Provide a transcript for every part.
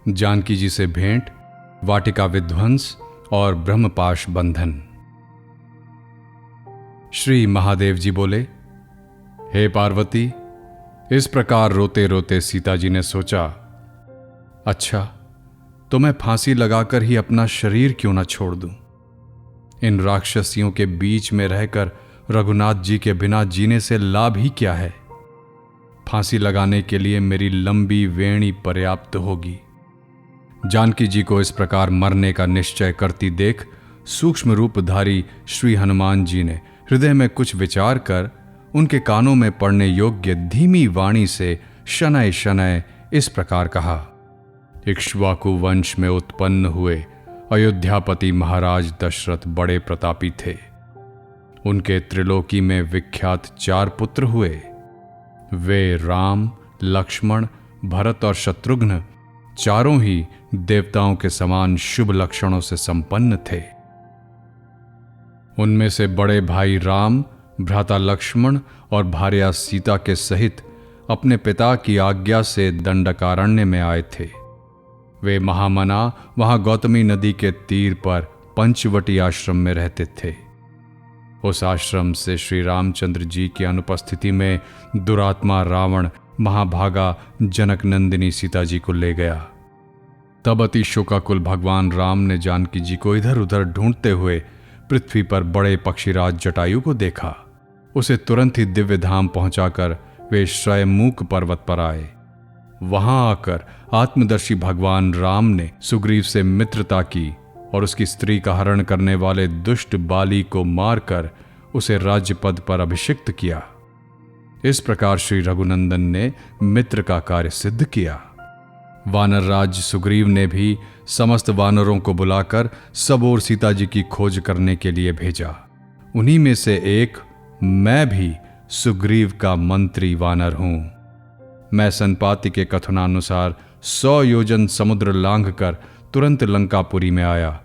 जानकी जी से भेंट, वाटिका विध्वंस और ब्रह्मपाश बंधन। श्री महादेव जी बोले, हे पार्वती, इस प्रकार रोते रोते सीता जी ने सोचा, अच्छा तो मैं फांसी लगाकर ही अपना शरीर क्यों न छोड़ दूं। इन राक्षसियों के बीच में रहकर रघुनाथ जी के बिना जीने से लाभ ही क्या है। फांसी लगाने के लिए मेरी लंबी वेणी पर्याप्त होगी। जानकी जी को इस प्रकार मरने का निश्चय करती देख सूक्ष्म रूपधारी श्री हनुमान जी ने हृदय में कुछ विचार कर उनके कानों में पड़ने योग्य धीमी वाणी से शनय शनय इस प्रकार कहा। इक्ष्वाकु वंश में उत्पन्न हुए अयोध्यापति महाराज दशरथ बड़े प्रतापी थे। उनके त्रिलोकी में विख्यात 4 पुत्र हुए। वे राम, लक्ष्मण, भरत और शत्रुघ्न चारों ही देवताओं के समान शुभ लक्षणों से संपन्न थे। उनमें से बड़े भाई राम, भ्राता लक्ष्मण और भार्या सीता के सहित अपने पिता की आज्ञा से दंडकारण्य में आए थे। वे महामना वहां गौतमी नदी के तीर पर पंचवटी आश्रम में रहते थे। उस आश्रम से श्री रामचंद्र जी की अनुपस्थिति में दुरात्मा रावण महाभागा जनक नंदिनी सीता जी को ले गया। तब अति शोकाकुल भगवान राम ने जानकी जी को इधर उधर ढूंढते हुए पृथ्वी पर बड़े पक्षीराज जटायु को देखा। उसे तुरंत ही दिव्य धाम पहुंचाकर वे श्रयमूक पर्वत पर आए। वहां आकर आत्मदर्शी भगवान राम ने सुग्रीव से मित्रता की और उसकी स्त्री का हरण करने वाले दुष्ट बाली को मारकर उसे राज्य पद पर अभिषिक्त किया। इस प्रकार श्री रघुनंदन ने मित्र का कार्य सिद्ध किया। वानर राज सुग्रीव ने भी समस्त वानरों को बुलाकर सब ओर सीता जी की खोज करने के लिए भेजा। उन्हीं में से एक मैं भी सुग्रीव का मंत्री वानर हूं। मैं संपाति के कथनानुसार 100 योजन समुद्र लांघकर तुरंत लंकापुरी में आया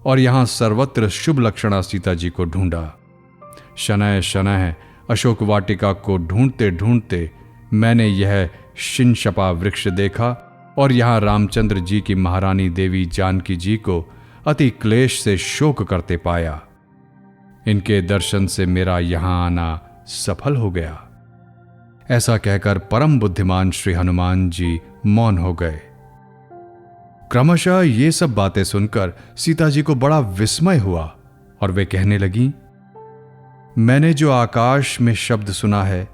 और यहां सर्वत्र शुभ लक्षणा सीता जी को ढूंढा। शनय शनय अशोक वाटिका को ढूंढते ढूंढते मैंने यह शिनशपा वृक्ष देखा और यहां रामचंद्र जी की महारानी देवी जानकी जी को अति क्लेश से शोक करते पाया। इनके दर्शन से मेरा यहां आना सफल हो गया। ऐसा कहकर परम बुद्धिमान श्री हनुमान जी मौन हो गए। क्रमशः ये सब बातें सुनकर सीता जी को बड़ा विस्मय हुआ और वे कहने लगी, मैंने जो आकाश में शब्द सुना है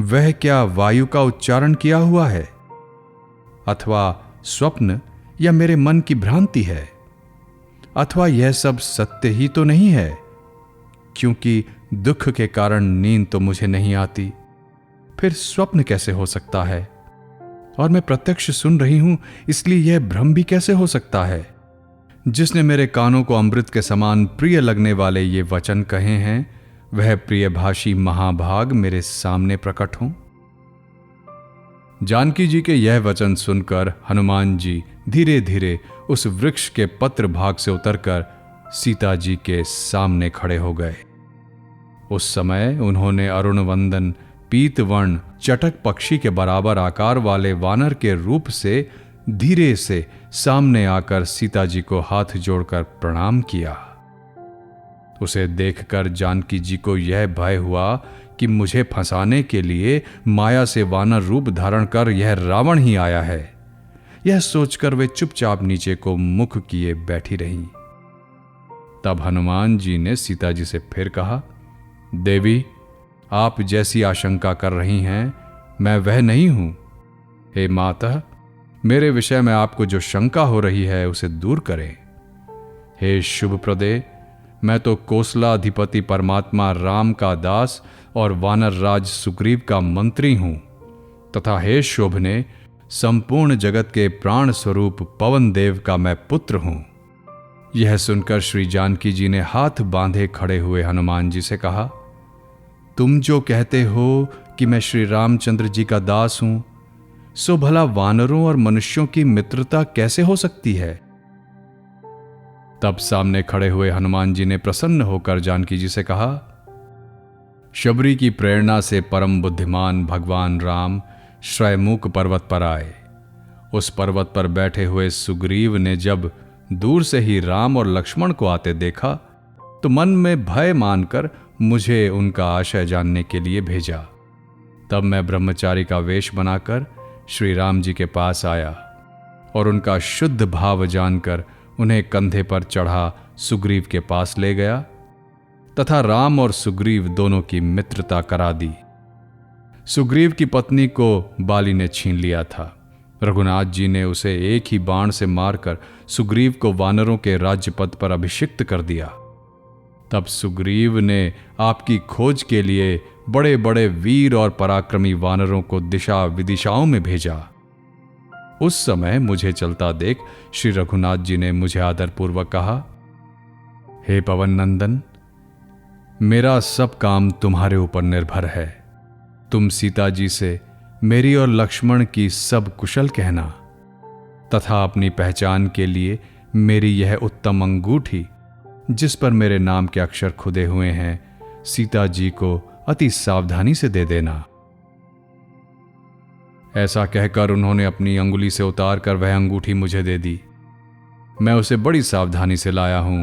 वह क्या वायु का उच्चारण किया हुआ है अथवा स्वप्न या मेरे मन की भ्रांति है, अथवा यह सब सत्य ही तो नहीं है, क्योंकि दुख के कारण नींद तो मुझे नहीं आती, फिर स्वप्न कैसे हो सकता है, और मैं प्रत्यक्ष सुन रही हूं इसलिए यह भ्रम भी कैसे हो सकता है। जिसने मेरे कानों को अमृत के समान प्रिय लगने वाले ये वचन कहे हैं वह प्रियभाषी महाभाग मेरे सामने प्रकट हों। जानकी जी के यह वचन सुनकर हनुमान जी धीरे धीरे उस वृक्ष के पत्र भाग से उतरकर सीता जी के सामने खड़े हो गए। उस समय उन्होंने अरुण वंदन पीतवर्ण चटक पक्षी के बराबर आकार वाले वानर के रूप से धीरे से सामने आकर सीता जी को हाथ जोड़कर प्रणाम किया। उसे देखकर जानकी जी को यह भय हुआ कि मुझे फंसाने के लिए माया से वानर रूप धारण कर यह रावण ही आया है। यह सोचकर वे चुपचाप नीचे को मुख किए बैठी रहीं। तब हनुमान जी ने सीता जी से फिर कहा, देवी, आप जैसी आशंका कर रही हैं मैं वह नहीं हूं। हे माता, मेरे विषय में आपको जो शंका हो रही है उसे दूर करें। हे शुभ प्रदे, मैं तो कोसलाधिपति परमात्मा राम का दास और वानर राज सुग्रीव का मंत्री हूं, तथा हे शोभने, संपूर्ण जगत के प्राण स्वरूप पवन देव का मैं पुत्र हूं। यह सुनकर श्री जानकी जी ने हाथ बांधे खड़े हुए हनुमान जी से कहा, तुम जो कहते हो कि मैं श्री रामचंद्र जी का दास हूं, सो भला वानरों और मनुष्यों की मित्रता कैसे हो सकती है। तब सामने खड़े हुए हनुमान जी ने प्रसन्न होकर जानकी जी से कहा, शबरी की प्रेरणा से परम बुद्धिमान भगवान राम श्रयमुख पर्वत पर आए उस पर्वत पर बैठे हुए सुग्रीव ने जब दूर से ही राम और लक्ष्मण को आते देखा तो मन में भय मानकर मुझे उनका आशय जानने के लिए भेजा। तब मैं ब्रह्मचारी का वेश बनाकर श्री राम जी के पास आया और उनका शुद्ध भाव जानकर उन्हें कंधे पर चढ़ा सुग्रीव के पास ले गया तथा राम और सुग्रीव दोनों की मित्रता करा दी। सुग्रीव की पत्नी को बाली ने छीन लिया था। रघुनाथ जी ने उसे एक ही बाण से मारकर सुग्रीव को वानरों के राज्य पद पर अभिषिक्त कर दिया। तब सुग्रीव ने आपकी खोज के लिए बड़े बड़े वीर और पराक्रमी वानरों को दिशा विदिशाओं में भेजा। उस समय मुझे चलता देख श्री रघुनाथ जी ने मुझे आदरपूर्वक कहा, हे पवन नंदन, मेरा सब काम तुम्हारे ऊपर निर्भर है। तुम सीता जी से मेरी और लक्ष्मण की सब कुशल कहना तथा अपनी पहचान के लिए मेरी यह उत्तम अंगूठी जिस पर मेरे नाम के अक्षर खुदे हुए हैं, सीता जी को अति सावधानी से दे देना। ऐसा कहकर उन्होंने अपनी अंगुली से उतार कर वह अंगूठी मुझे दे दी। मैं उसे बड़ी सावधानी से लाया हूं।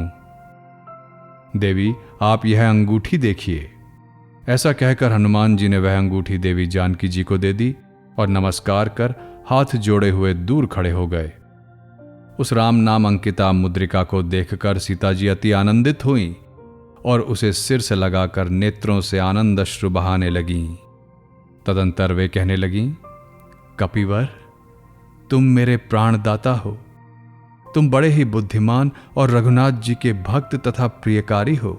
देवी, आप यह अंगूठी देखिए। ऐसा कहकर हनुमान जी ने वह अंगूठी देवी जानकी जी को दे दी और नमस्कार कर हाथ जोड़े हुए दूर खड़े हो गए। उस राम नाम अंकिता मुद्रिका को देखकर सीता जी अति आनंदित हुईं और उसे सिर से लगाकर नेत्रों से आनंद अश्रु बहाने लगीं। तदंतर वे कहने लगीं, कपिवर, तुम मेरे प्राणदाता हो। तुम बड़े ही बुद्धिमान और रघुनाथ जी के भक्त तथा प्रियकारी हो।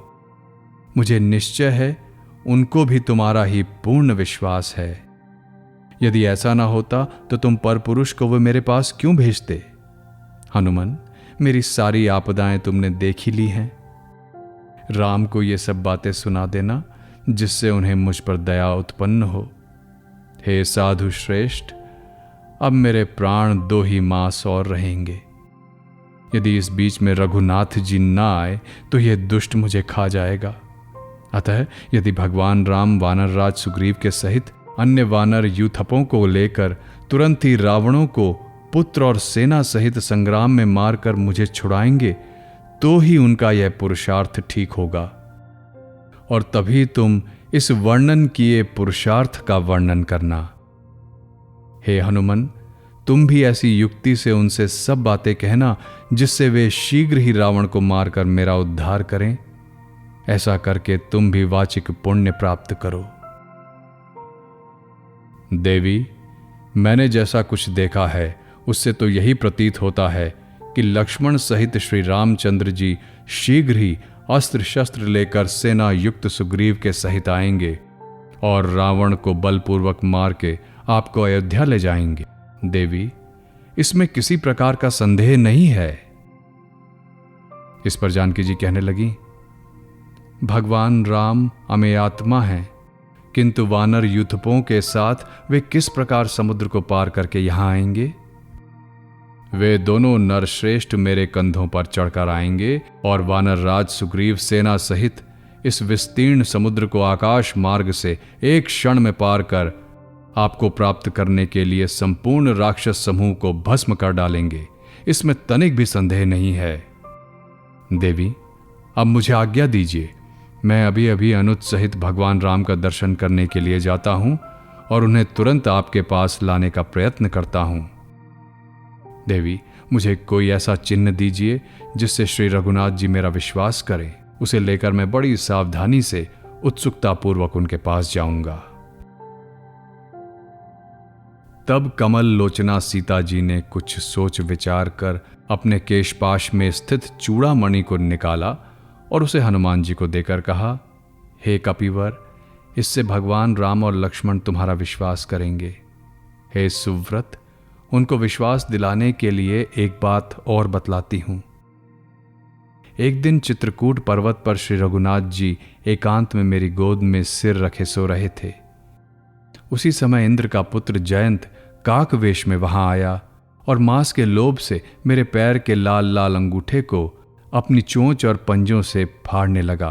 मुझे निश्चय है उनको भी तुम्हारा ही पूर्ण विश्वास है। यदि ऐसा ना होता तो तुम परपुरुष को वे मेरे पास क्यों भेजते? हनुमान, मेरी सारी आपदाएं तुमने देख ही ली हैं। राम को ये सब बातें सुना देना जिससे उन्हें मुझ पर दया उत्पन्न हो। हे साधु श्रेष्ठ, अब मेरे प्राण 2 ही मास और रहेंगे। यदि इस बीच में रघुनाथ जी ना आए तो यह दुष्ट मुझे खा जाएगा। अतः यदि भगवान राम वानर राज सुग्रीव के सहित अन्य वानर यूथपों को लेकर तुरंत ही रावणों को पुत्र और सेना सहित संग्राम में मारकर मुझे छुड़ाएंगे तो ही उनका यह पुरुषार्थ ठीक होगा, और तभी तुम इस वर्णन किए पुरुषार्थ का वर्णन करना। हे हनुमान, तुम भी ऐसी युक्ति से उनसे सब बातें कहना जिससे वे शीघ्र ही रावण को मारकर मेरा उद्धार करें। ऐसा करके तुम भी वाचिक पुण्य प्राप्त करो। देवी, मैंने जैसा कुछ देखा है उससे तो यही प्रतीत होता है कि लक्ष्मण सहित श्री रामचंद्र जी शीघ्र ही अस्त्र शस्त्र लेकर सेना युक्त सुग्रीव के सहित आएंगे और रावण को बलपूर्वक मार के आपको अयोध्या ले जाएंगे। देवी, इसमें किसी प्रकार का संदेह नहीं है। इस पर जानकी जी कहने लगी, भगवान राम अमेय आत्मा हैं, किंतु वानर यूथपों के साथ वे किस प्रकार समुद्र को पार करके यहां आएंगे? वे दोनों नरश्रेष्ठ मेरे कंधों पर चढ़कर आएंगे और वानर राज सुग्रीव सेना सहित इस विस्तीर्ण समुद्र को आकाश मार्ग से एक क्षण में पार कर आपको प्राप्त करने के लिए संपूर्ण राक्षस समूह को भस्म कर डालेंगे। इसमें तनिक भी संदेह नहीं है। देवी, अब मुझे आज्ञा दीजिए। मैं अभी अभी अनुज सहित भगवान राम का दर्शन करने के लिए जाता हूं और उन्हें तुरंत आपके पास लाने का प्रयत्न करता हूं। देवी, मुझे कोई ऐसा चिन्ह दीजिए जिससे श्री रघुनाथ जी मेरा विश्वास करें। उसे लेकर मैं बड़ी सावधानी से उत्सुकतापूर्वक उनके पास जाऊंगा। तब कमल लोचना सीता जी ने कुछ सोच विचार कर अपने केशपाश में स्थित चूड़ामणि को निकाला और उसे हनुमान जी को देकर कहा, हे कपिवर, इससे भगवान राम और लक्ष्मण तुम्हारा विश्वास करेंगे। हे सुव्रत, उनको विश्वास दिलाने के लिए एक बात और बतलाती हूं। एक दिन चित्रकूट पर्वत पर श्री रघुनाथ जी एकांत में मेरी गोद में सिर रखे सो रहे थे। उसी समय इंद्र का पुत्र जयंत काक वेश में वहां आया और मांस के लोभ से मेरे पैर के लाल लाल अंगूठे को अपनी चोंच और पंजों से फाड़ने लगा।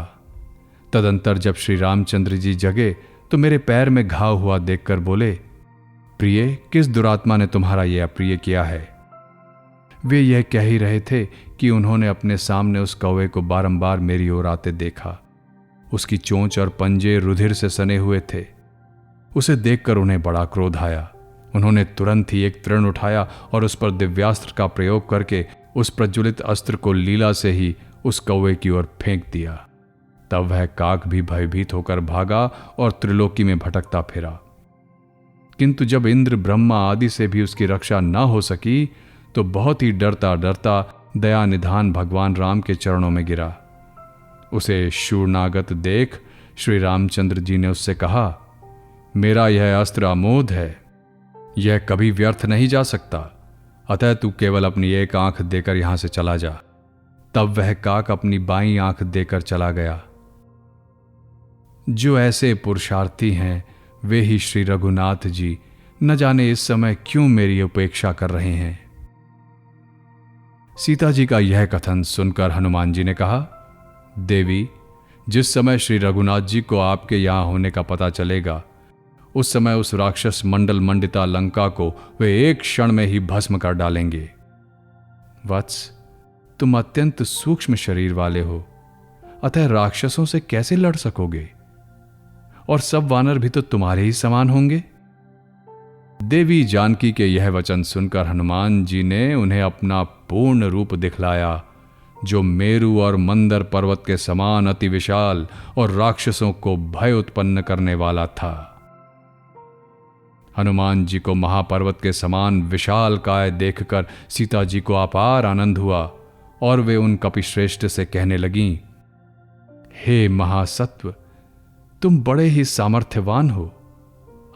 तदंतर जब श्री रामचंद्र जी जगे तो मेरे पैर में घाव हुआ देखकर बोले, प्रिय, किस दुरात्मा ने तुम्हारा यह अप्रिय किया है? वे यह कह ही रहे थे कि उन्होंने अपने सामने उस कौवे को बारंबार मेरी ओर आते देखा। उसकी चोंच और पंजे रुधिर से सने हुए थे। उसे देखकर उन्हें बड़ा क्रोध आया। उन्होंने तुरंत ही एक तृण उठाया और उस पर दिव्यास्त्र का प्रयोग करके उस प्रज्वलित अस्त्र को लीला से ही उस कौवे की ओर फेंक दिया। तब वह काक भी भयभीत होकर भागा और त्रिलोकी में भटकता फिरा। किंतु जब इंद्र, ब्रह्मा आदि से भी उसकी रक्षा न हो सकी तो बहुत ही डरता डरता दया निधान भगवान राम के चरणों में गिरा। उसे शूरनागत देख श्री रामचंद्र जी ने उससे कहा, मेरा यह अस्त्र अमोघ है, यह कभी व्यर्थ नहीं जा सकता, अतः तू केवल अपनी एक आंख देकर यहां से चला जा। तब वह काक अपनी बाईं आंख देकर चला गया। जो ऐसे पुरुषार्थी हैं वे ही श्री रघुनाथ जी न जाने इस समय क्यों मेरी उपेक्षा कर रहे हैं। सीता जी का यह कथन सुनकर हनुमान जी ने कहा, देवी, जिस समय श्री रघुनाथ जी को आपके यहां होने का पता चलेगा उस समय उस राक्षस मंडल मंडिता लंका को वे एक क्षण में ही भस्म कर डालेंगे। वत्स, तुम अत्यंत सूक्ष्म शरीर वाले हो, अतः राक्षसों से कैसे लड़ सकोगे? और सब वानर भी तो तुम्हारे ही समान होंगे। देवी जानकी के यह वचन सुनकर हनुमान जी ने उन्हें अपना पूर्ण रूप दिखलाया, जो मेरु और मंदर पर्वत के समान अति विशाल और राक्षसों को भय उत्पन्न करने वाला था। हनुमान जी को महापर्वत के समान विशाल काय देखकर सीता जी को अपार आनंद हुआ और वे उन कपिश्रेष्ठ से कहने लगीं, हे महासत्व, तुम बड़े ही सामर्थ्यवान हो।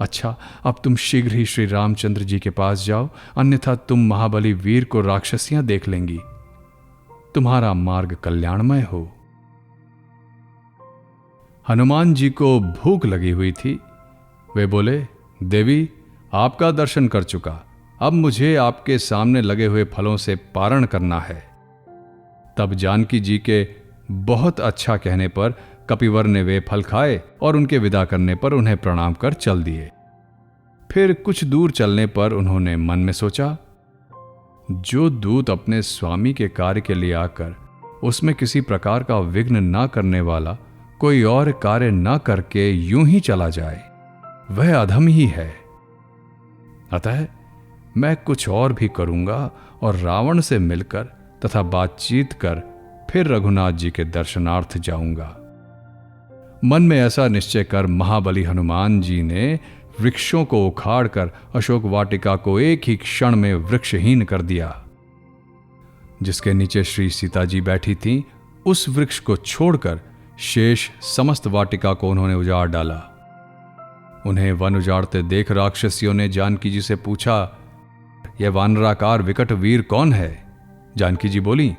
अच्छा, अब तुम शीघ्र ही श्री रामचंद्र जी के पास जाओ, अन्यथा तुम महाबली वीर को राक्षसियां देख लेंगी। तुम्हारा मार्ग कल्याणमय हो। हनुमान जी को भूख लगी हुई थी। वे बोले, देवी, आपका दर्शन कर चुका, अब मुझे आपके सामने लगे हुए फलों से पारण करना है। तब जानकी जी के बहुत अच्छा कहने पर कपिवर ने वे फल खाए और उनके विदा करने पर उन्हें प्रणाम कर चल दिए। फिर कुछ दूर चलने पर उन्होंने मन में सोचा, जो दूत अपने स्वामी के कार्य के लिए आकर उसमें किसी प्रकार का विघ्न न करने वाला कोई और कार्य न करके यूं ही चला जाए, वह अधम ही है। अतः मैं कुछ और भी करूंगा और रावण से मिलकर तथा बातचीत कर फिर रघुनाथ जी के दर्शनार्थ जाऊंगा। मन में ऐसा निश्चय कर महाबली हनुमान जी ने वृक्षों को उखाड़कर अशोक वाटिका को एक ही क्षण में वृक्षहीन कर दिया। जिसके नीचे श्री सीता जी बैठी थीं, उस वृक्ष को छोड़कर शेष समस्त वाटिका को उन्होंने उजाड़ डाला। उन्हें वन उजाड़ते देख राक्षसियों ने जानकी जी से पूछा, यह वानराकार विकट वीर कौन है? जानकी जी बोली,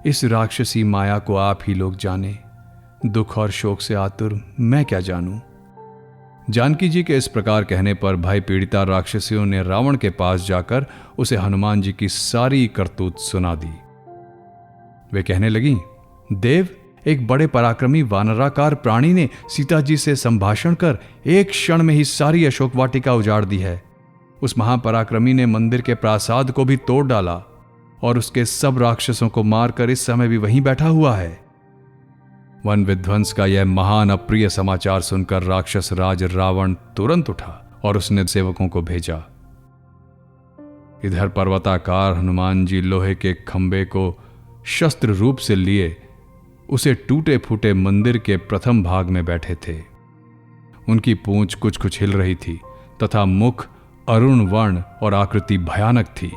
इस राक्षसी माया को आप ही लोग जाने, दुख और शोक से आतुर मैं क्या जानूं। जानकी जी के इस प्रकार कहने पर भय पीड़िता राक्षसियों ने रावण के पास जाकर उसे हनुमान जी की सारी करतूत सुना दी। वे कहने लगी, देव, एक बड़े पराक्रमी वानराकार प्राणी ने सीता जी से संभाषण कर एक क्षण में ही सारी अशोक वाटिका उजाड़ दी है। उस महापराक्रमी ने मंदिर के प्रासाद को भी तोड़ डाला और उसके सब राक्षसों को मारकर इस समय भी वहीं बैठा हुआ है। वन विध्वंस का यह महान अप्रिय समाचार सुनकर राक्षस राज रावण तुरंत उठा और उसने सेवकों को भेजा। इधर पर्वताकार हनुमान जी लोहे के खंबे को शस्त्र रूप से लिए उसे टूटे फूटे मंदिर के प्रथम भाग में बैठे थे। उनकी पूंछ कुछ कुछ हिल रही थी तथा मुख अरुण वर्ण और आकृति भयानक थी।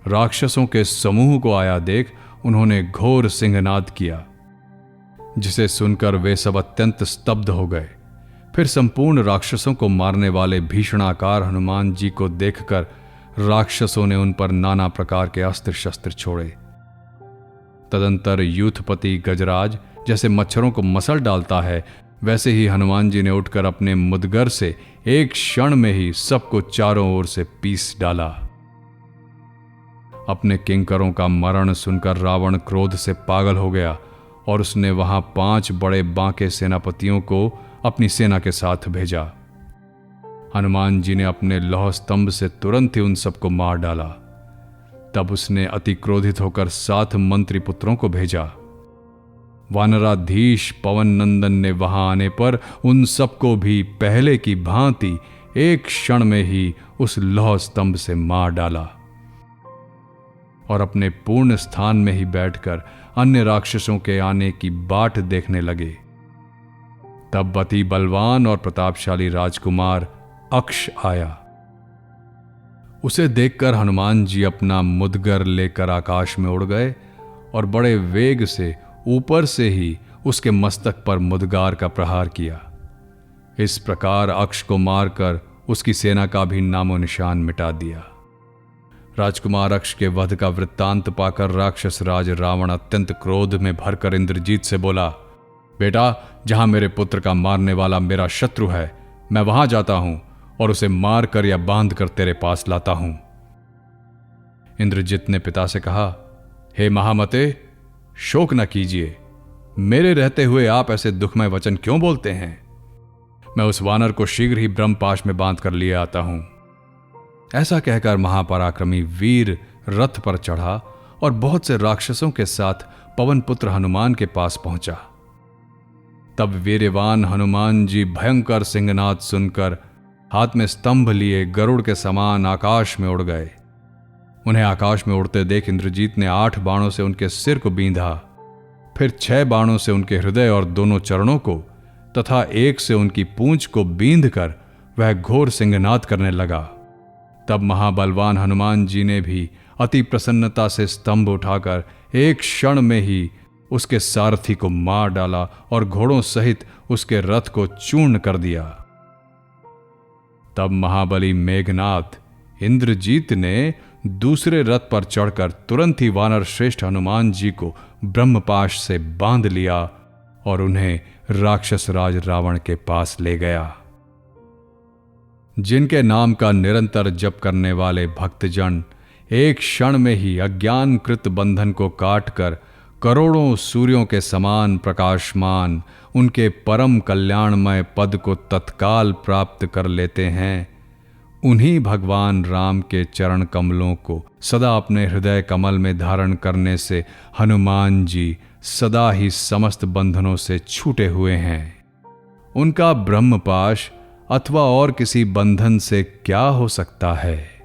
राक्षसों के समूह को आया देख उन्होंने घोर सिंहनाद किया, जिसे सुनकर वे सब अत्यंत स्तब्ध हो गए। फिर संपूर्ण राक्षसों को मारने वाले भीषणाकार हनुमान जी को देखकर राक्षसों ने उन पर नाना प्रकार के अस्त्र शस्त्र छोड़े। तदंतर यूथपति गजराज जैसे मच्छरों को मसल डालता है, वैसे ही हनुमान जी ने उठकर अपने मुदगर से एक क्षण में ही सबको चारों ओर से पीस डाला। अपने किंकरों का मरण सुनकर रावण क्रोध से पागल हो गया और उसने वहां 5 बड़े बांके सेनापतियों को अपनी सेना के साथ भेजा। हनुमान जी ने अपने लौह स्तंभ से तुरंत ही उन सबको मार डाला। तब उसने अति क्रोधित होकर 7 मंत्री पुत्रों को भेजा। वानराधीश पवन नंदन ने वहां आने पर उन सबको भी पहले की भांति एक क्षण में ही उस लौह स्तंभ से मार डाला और अपने पूर्ण स्थान में ही बैठकर अन्य राक्षसों के आने की बाट देखने लगे। तब अति बलवान और प्रतापशाली राजकुमार अक्ष आया। उसे देखकर हनुमान जी अपना मुदगर लेकर आकाश में उड़ गए और बड़े वेग से ऊपर से ही उसके मस्तक पर मुदगार का प्रहार किया। इस प्रकार अक्ष को मारकर उसकी सेना का भी नामो निशान मिटा दिया। राजकुमार अक्ष के वध का वृत्तांत पाकर राक्षस राज रावण अत्यंत क्रोध में भरकर इंद्रजीत से बोला, बेटा, जहां मेरे पुत्र का मारने वाला मेरा शत्रु है, मैं वहां जाता हूं और उसे मार कर या बांध कर तेरे पास लाता हूं। इंद्रजित ने पिता से कहा, हे महामते, शोक न कीजिए। मेरे रहते हुए आप ऐसे दुखमय वचन क्यों बोलते हैं? मैं उस वानर को शीघ्र ही ब्रह्मपाश में बांध कर लिए आता हूं। ऐसा कहकर महापराक्रमी वीर रथ पर चढ़ा और बहुत से राक्षसों के साथ पवन पुत्र हनुमान के पास पहुंचा। तब वीर्यवान हनुमान जी भयंकर सिंहनाद सुनकर हाथ में स्तंभ लिए गरुड़ के समान आकाश में उड़ गए। उन्हें आकाश में उड़ते देख इंद्रजीत ने 8 बाणों से उनके सिर को बींधा, फिर 6 बाणों से उनके हृदय और दोनों चरणों को तथा 1 से उनकी पूंछ को बींध कर वह घोर सिंहनाद करने लगा। तब महाबलवान हनुमान जी ने भी अति प्रसन्नता से स्तंभ उठाकर एक क्षण में ही उसके सारथी को मार डाला और घोड़ों सहित उसके रथ को चूर्ण कर दिया। तब महाबली मेघनाथ इंद्रजीत ने दूसरे रथ पर चढ़कर तुरंत ही वानर श्रेष्ठ हनुमान जी को ब्रह्मपाश से बांध लिया और उन्हें राक्षस राज रावण के पास ले गया। जिनके नाम का निरंतर जप करने वाले भक्तजन एक क्षण में ही अज्ञानकृत बंधन को काटकर करोड़ों सूर्यों के समान प्रकाशमान उनके परम कल्याणमय पद को तत्काल प्राप्त कर लेते हैं, उन्हीं भगवान राम के चरण कमलों को सदा अपने हृदय कमल में धारण करने से हनुमान जी सदा ही समस्त बंधनों से छूटे हुए हैं। उनका ब्रह्मपाश अथवा और किसी बंधन से क्या हो सकता है।